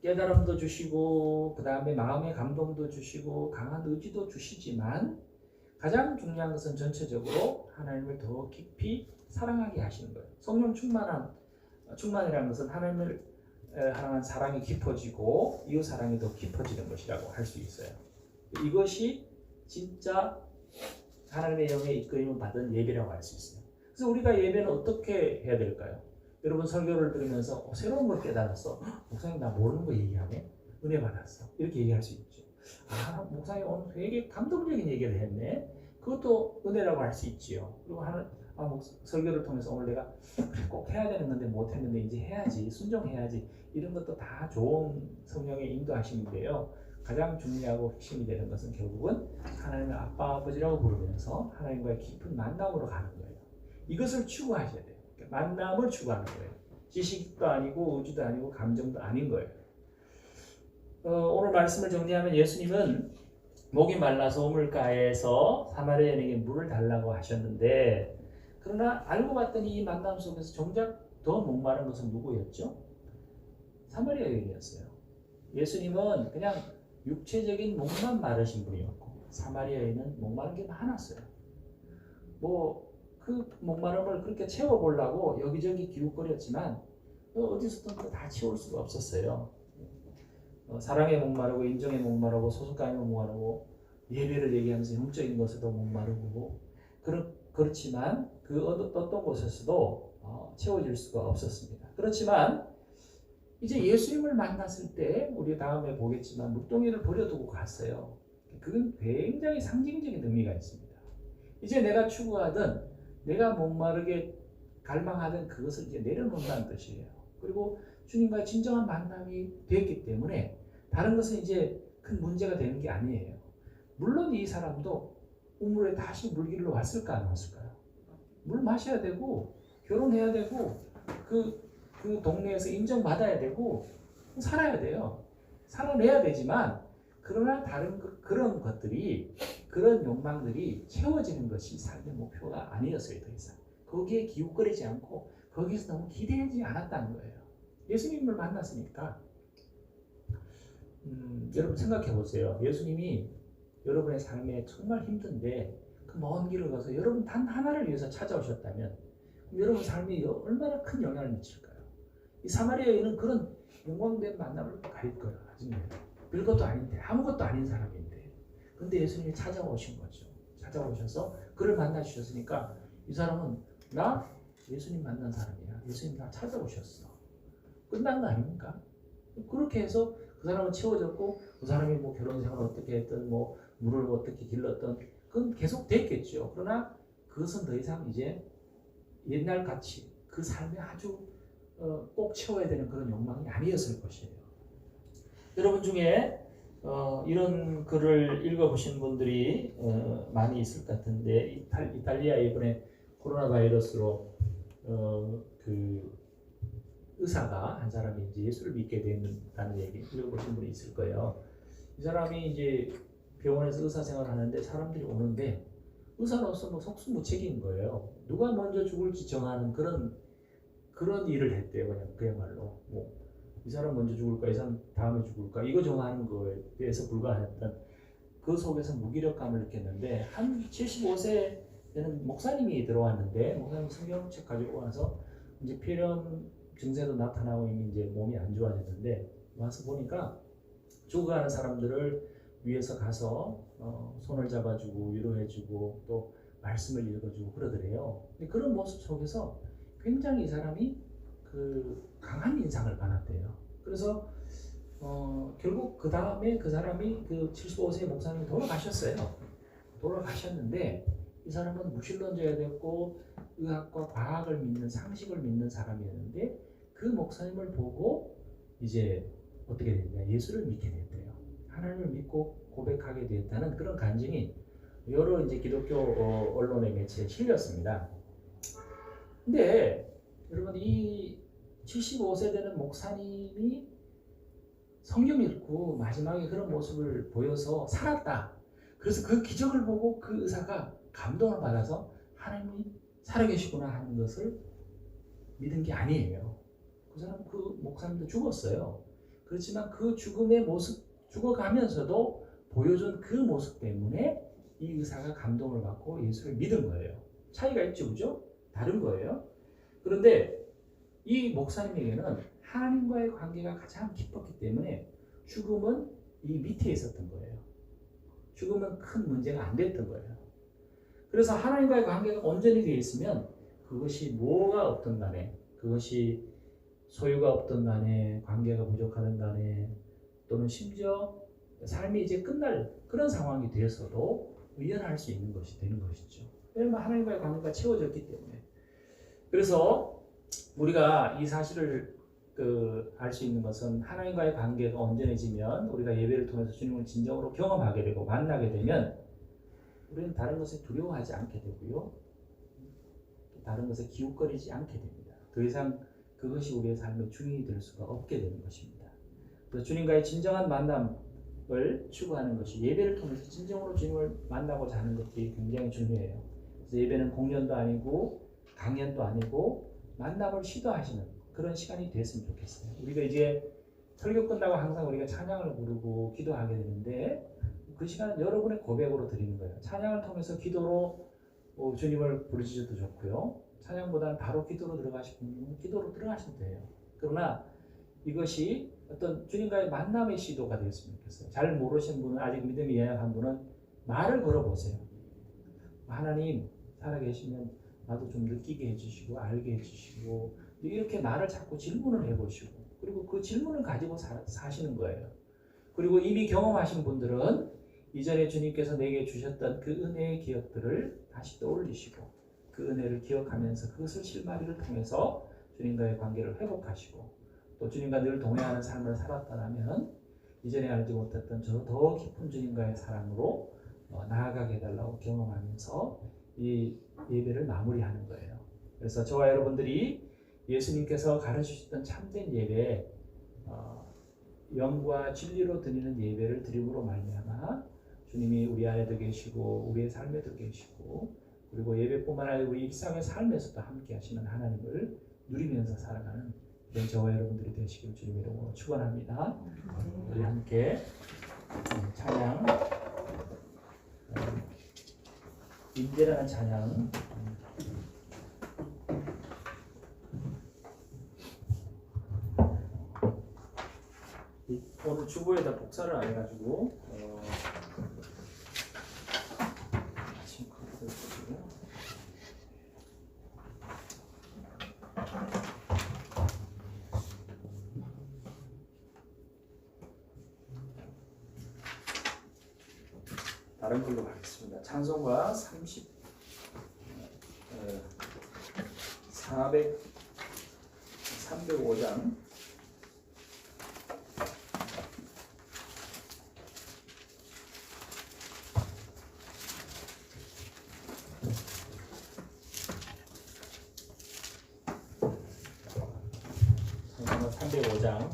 깨달음도 주시고 그 다음에 마음의 감동도 주시고 강한 의지도 주시지만 가장 중요한 것은 전체적으로 하나님을 더 깊이 사랑하게 하시는 거예요. 성령 충만이라는 것은 하나님을 향한 사랑이 깊어지고 이웃 사랑이 더 깊어지는 것이라고 할 수 있어요. 이것이 진짜 하나님의 영의 이끌림을 받은 예배라고 할 수 있어요. 그래서 우리가 예배는 어떻게 해야 될까요? 여러분 설교를 들으면서 새로운 걸 깨달았어. 목사님 나 모르는 거 얘기하네. 은혜 받았어. 이렇게 얘기할 수 있죠. 목사님 오늘 되게 감동적인 얘기를 했네. 그것도 은혜라고 할 수 있지요. 그리고 설교를 통해서 오늘 내가 꼭 해야 되는 건데 못했는데 이제 해야지, 순종해야지. 이런 것도 다 좋은 성령의 인도하심인데요. 가장 중요하고 핵심이 되는 것은 결국은 하나님의 아빠 아버지라고 부르면서 하나님과의 깊은 만남으로 가는 거예요. 이것을 추구하셔야 돼요. 만남을 추구하는 거예요. 지식도 아니고 우주도 아니고 감정도 아닌 거예요. 오늘 말씀을 정리하면 예수님은 목이 말라서 우물가에서 사마리아 여인에게 물을 달라고 하셨는데 그러나 알고 봤더니 이 만남 속에서 정작 더 목마른 것은 누구였죠? 사마리아 여인이었어요. 예수님은 그냥 육체적인 목만 마르신 분이었고 사마리아 여인은 목마른 게 많았어요. 그 목마름을 그렇게 채워보려고 여기저기 기웃거렸지만 어디서든 다 채울 수가 없었어요. 사랑에 목마르고 인정에 목마르고 소속감에 목마르고 예배를 얘기하면서 영적인 것에도 목마르고 그렇지만 그 어떤 곳에서도 채워질 수가 없었습니다. 그렇지만 이제 예수님을 만났을 때 우리 다음에 보겠지만 물동이를 버려두고 갔어요. 그건 굉장히 상징적인 의미가 있습니다. 이제 내가 추구하던 내가 목마르게 갈망하던 그것을 이제 내려놓는다는 뜻이에요. 그리고 주님과의 진정한 만남이 됐기 때문에 다른 것은 이제 큰 문제가 되는 게 아니에요. 물론 이 사람도 우물에 다시 물길로 왔을까 안 왔을까요? 물 마셔야 되고 결혼해야 되고 그 동네에서 인정받아야 되고 살아야 돼요. 살아내야 되지만 그러나 다른 그런 것들이 그런 욕망들이 채워지는 것이 삶의 목표가 아니었어요. 더 이상 거기에 기웃거리지 않고 거기서 너무 기대하지 않았다는 거예요. 예수님을 만났으니까 여러분 생각해 보세요. 예수님이 여러분의 삶에 정말 힘든데 그 먼 길을 가서 여러분 단 하나를 위해서 찾아오셨다면 여러분 삶이 얼마나 큰 영향을 미칠까요? 이 사마리아 여인은 그런 영광된 만남을 가릴 거예요. 나중에 별것도 아닌데 아무것도 아닌 사람인데 근데 예수님이 찾아오신 거죠. 찾아오셔서 그를 만나 주셨으니까 이 사람은 나 예수님 만난 사람이야. 예수님 나 찾아오셨어. 끝난 거 아닙니까? 그렇게 해서 그 사람은 채워졌고 그 사람이 뭐 결혼 생활을 어떻게 했든 뭐 물을 어떻게 길렀든 그건 계속 됐겠죠. 그러나 그것은 더 이상 이제 옛날 같이 그 삶에 아주 꼭 채워야 되는 그런 욕망이 아니었을 것이에요. 여러분 중에 이런 글을 읽어보신 분들이 많이 있을 것 같은데 이탈리아 이번에 코로나 바이러스로 그 의사가 한 사람이 이제 예수를 믿게 된다는 얘기 읽어보신 분이 있을 거예요. 이 사람이 이제 병원에서 의사 생활을 하는데 사람들이 오는데 의사로서 뭐 속수무책인 거예요. 누가 먼저 죽을지 정하는 그런 일을 했대요. 그야말로 뭐 이 사람 먼저 죽을까, 이 사람 다음에 죽을까 이거 정하는 거에 대해서 불과했던 그 속에서 무기력감을 느꼈는데 한 75세 되는 목사님이 들어왔는데 목사님 성경책 가지고 와서 이제 폐렴 증세도 나타나고 이미 이제 몸이 안 좋아졌는데 와서 보니까 죽어가는 사람들을 위해서 가서 손을 잡아주고 위로해주고 또 말씀을 읽어주고 그러더래요. 근데 그런 모습 속에서 굉장히 이 사람이 그 강한 인상을 받았대요. 그래서 결국 그 다음에 그 사람이 그 75세 목사님이 돌아가셨어요. 돌아가셨는데 이 사람은 무신론자였고 의학과 과학을 믿는 상식을 믿는 사람이었는데 그 목사님을 보고 이제 어떻게 됐냐 예수를 믿게 됐대요. 하나님을 믿고 고백하게 됐다는 그런 간증이 여러 이제 기독교 언론의 매체에 실렸습니다. 근데 여러분 이 75세 되는 목사님이 성경 읽고 마지막에 그런 모습을 보여서 살았다. 그래서 그 기적을 보고 그 의사가 감동을 받아서 하나님이 살아계시구나 하는 것을 믿은 게 아니에요. 그 사람 그 목사님도 죽었어요. 그렇지만 그 죽음의 모습 죽어가면서도 보여준 그 모습 때문에 이 의사가 감동을 받고 예수를 믿은 거예요. 차이가 있죠, 그죠? 다른 거예요. 그런데 이 목사님에게는 하나님과의 관계가 가장 깊었기 때문에 죽음은 이 밑에 있었던 거예요. 죽음은 큰 문제가 안 됐던 거예요. 그래서 하나님과의 관계가 온전히 되어 있으면 그것이 뭐가 없든 간에 그것이 소유가 없든 간에 관계가 부족하든 간에 또는 심지어 삶이 이제 끝날 그런 상황이 되어서도 의연할 수 있는 것이 되는 것이죠. 왜냐하면 하나님과의 관계가 채워졌기 때문에. 그래서 우리가 이 사실을 알 수 있는 것은 하나님과의 관계가 온전해지면 우리가 예배를 통해서 주님을 진정으로 경험하게 되고 만나게 되면 우리는 다른 것에 두려워하지 않게 되고요. 다른 것에 기웃거리지 않게 됩니다. 더 이상 그것이 우리의 삶의 주인이 될 수가 없게 되는 것입니다. 그래서 주님과의 진정한 만남을 추구하는 것이 예배를 통해서 진정으로 주님을 만나고자 하는 것들이 굉장히 중요해요. 그래서 예배는 공연도 아니고 강연도 아니고 만남을 시도하시는 그런 시간이 됐으면 좋겠어요. 우리가 이제 설교 끝나고 항상 우리가 찬양을 부르고 기도하게 되는데 그 시간은 여러분의 고백으로 드리는 거예요. 찬양을 통해서 기도로 주님을 부르짖어도 좋고요. 찬양보다는 바로 기도로 들어가시는 분은 기도로 들어가시면 돼요. 그러나 이것이 어떤 주님과의 만남의 시도가 되었으면 좋겠어요. 잘 모르시는 분은 아직 믿음이 연약한 분은 말을 걸어보세요. 하나님 살아계시면 나도 좀 느끼게 해주시고 알게 해주시고 이렇게 말을 자꾸 질문을 해보시고 그리고 그 질문을 가지고 사시는 거예요. 그리고 이미 경험하신 분들은 이전에 주님께서 내게 주셨던 그 은혜의 기억들을 다시 떠올리시고 그 은혜를 기억하면서 그것을 실마리를 통해서 주님과의 관계를 회복하시고 또 주님과 늘 동행하는 삶을 살았다면 이전에 알지 못했던 저 더 깊은 주님과의 사랑으로 나아가게 해달라고 경험하면서 이 예배를 마무리하는 거예요. 그래서 저와 여러분들이 예수님께서 가르치셨던 참된 예배, 영과 진리로 드리는 예배를 드림으로 말미암아 주님이 우리 안에도 계시고 우리의 삶에도 계시고 그리고 예배뿐만 아니라 우리 일상의 삶에서도 함께 하시는 하나님을 누리면서 살아가는 이런 저와 여러분들이 되시길 주님 이름으로 축원합니다. 우리 함께 찬양 인재라는 찬양 오늘 주보에다 복사를 안 해가지고 아침 커피도 드시고 다른 걸로 가겠습니다. 찬송가 305장 찬송가 305장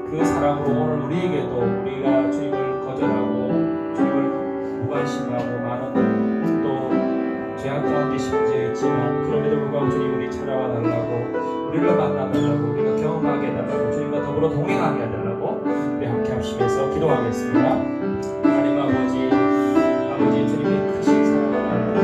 그 사랑으로 오늘 우리에게도 우리가 주님을 거절하고 주님을 무관심하고 많은 또 죄악 가운데 심지어 있지만 그럼에도 불구하고 주님 우리 찾아와 달라고, 우리를 만나달라고, 우리가 경험하게 해달라고, 주님과 더불어 동행하게 해달라고 우리 함께 하시면서 기도하겠습니다. 하나님 아버지 주님의 크신 사랑을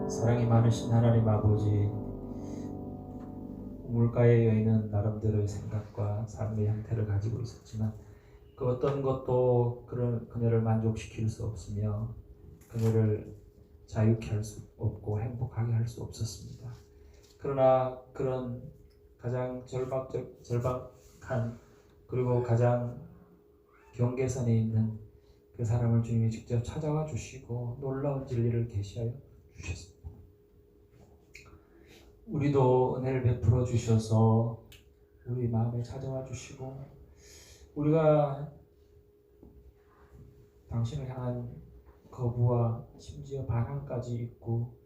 사랑이 많으신 하나님 아버지, 우물가의 여인은 나름대로의 생각과 삶의 형태를 가지고 있었지만 그 어떤 것도 그녀를 만족시킬 수 없으며 그녀를 자유케 할 수 없고 행복하게 할 수 없었습니다. 그러나 그런 가장 절박한 그리고 가장 경계선에 있는 그 사람을 주님이 직접 찾아와 주시고 놀라운 진리를 계시하여 주셨습니다. 우리도 은혜를 베풀어 주셔서 우리 마음에 찾아와 주시고 우리가 당신을 향한 거부와 심지어 반항까지 있고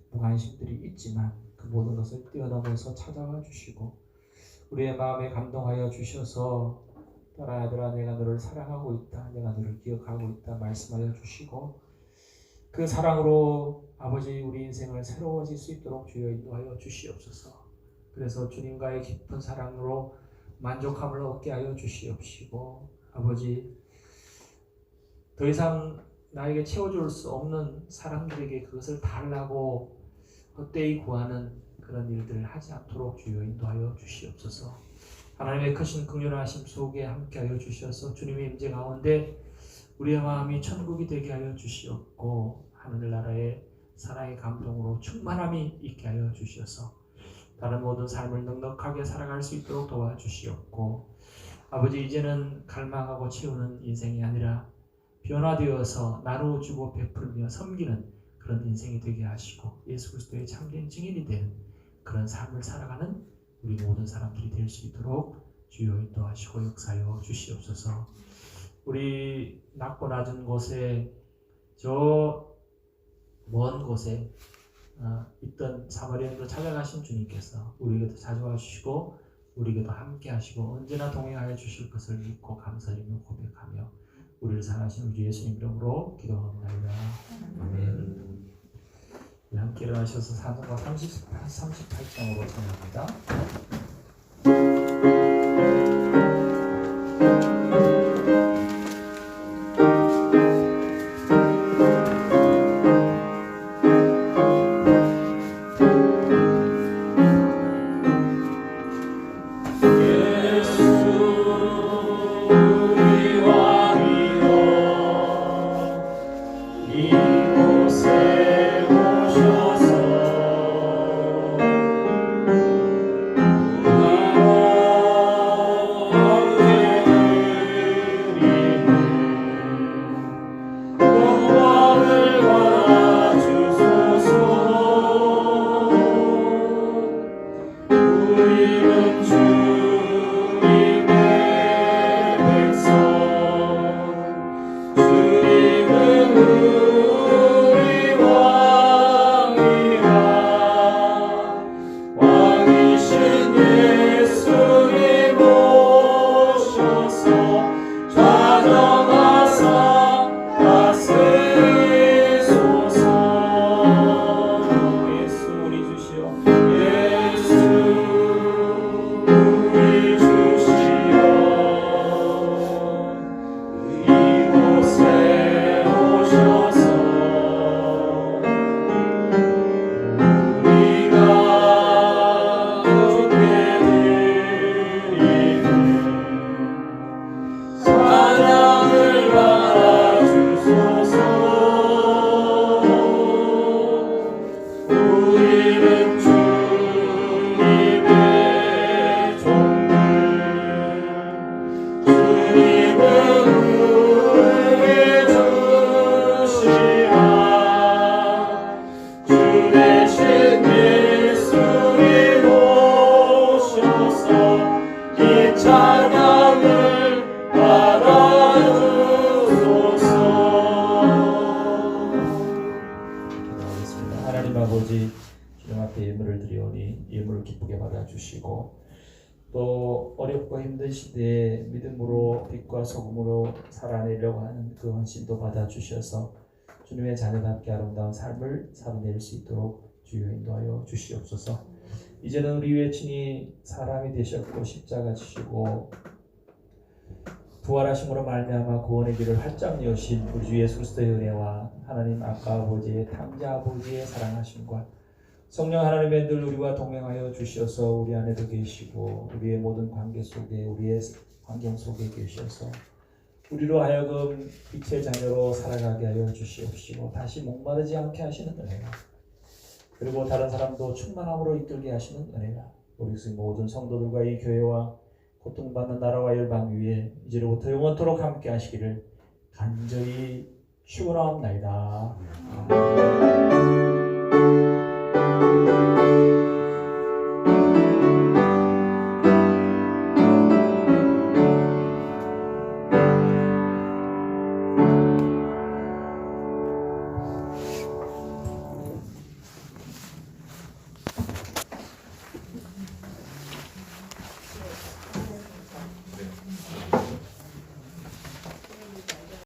무관심들이 있지만 그 모든 것을 뛰어넘어서 찾아와 주시고 우리의 마음에 감동하여 주셔서 딸아 아들아 내가 너를 사랑하고 있다, 내가 너를 기억하고 있다 말씀하여 주시고 그 사랑으로 아버지 우리 인생을 새로워질 수 있도록 주여 인도하여 주시옵소서. 그래서 주님과의 깊은 사랑으로 만족함을 얻게 하여 주시옵시고 아버지 더 이상 나에게 채워줄 수 없는 사람들에게 그것을 달라고 헛되이 구하는 그런 일들을 하지 않도록 주여 인도하여 주시옵소서. 하나님의 크신 긍휼하심 속에 함께하여 주셔서 주님의 임재 가운데 우리의 마음이 천국이 되게 하여 주시옵고 하늘나라의 사랑의 감동으로 충만함이 있게 하여 주셔서 다른 모든 삶을 넉넉하게 살아갈 수 있도록 도와주시옵고 아버지 이제는 갈망하고 채우는 인생이 아니라 변화되어서 나누어주고 베풀며 섬기는 그런 인생이 되게 하시고 예수 그리스도의 참된 증인이 되는 그런 삶을 살아가는 우리 모든 사람들이 될 수 있도록 주여 인도하시고 역사하여 주시옵소서. 우리 낮고 낮은 곳에 저 먼 곳에 있던 사마리아인도 찾아가신 주님께서 우리에게도 찾아와 주시고 우리에게도 함께 하시고 언제나 동행하여 주실 것을 믿고 감사드리며 고백하며 우리를 사랑하신 우리 예수님 이름으로 기도합니다. 아멘. 함께 일어나셔서 사도가 38장으로 전합니다. 이곳에 오셔서 우리 왕이라 왕이신 예수님 오셔서 좌정하사 다스리소서. 예수 우리 주시오. 예수 우리 주시오. 이곳에 오셔서 우리가 주께 드리는 사랑을 받아주소서. 우리는 주님의 종들, 주님은 우리의 주시라. 주 대신 예수님 오셔서 이 찬양을 받아주소서. 기도하겠습니다. 하나님 아버지, 주님 앞에 예물을 드리오니 예물을 기쁘게 받아주시고 또 어렵고 힘든 시대에 믿음으로 빛과 소금으로 살아내려고 하는 그 헌신도 받아주셔서 주님의 자녀답게 아름다운 삶을 살아낼 수 있도록 주여 인도하여 주시옵소서. 이제는 우리 외친이 사람이 되셨고 십자가 지시고 부활하심으로 말미암아 구원의 길을 활짝 여신 우리 주 예수 그리스도의 은혜와 하나님 아빠 아버지의 탕자 아버지의 사랑하심과 성령 하나님의 늘 우리와 동행하여 주셔서 우리 안에도 계시고 우리의 모든 관계 속에 우리의 환경 속에 계셔서 우리로 하여금 빛의 자녀로 살아가게 하여 주시옵시고 다시 목마르지 않게 하시는 은혜가 그리고 다른 사람도 충만함으로 이끌게 하시는 은혜가 우리 모든 성도들과 이 교회와 고통받는 나라와 열방 위에 이제로부터 영원토록 함께 하시기를 간절히 축원하옵나이다.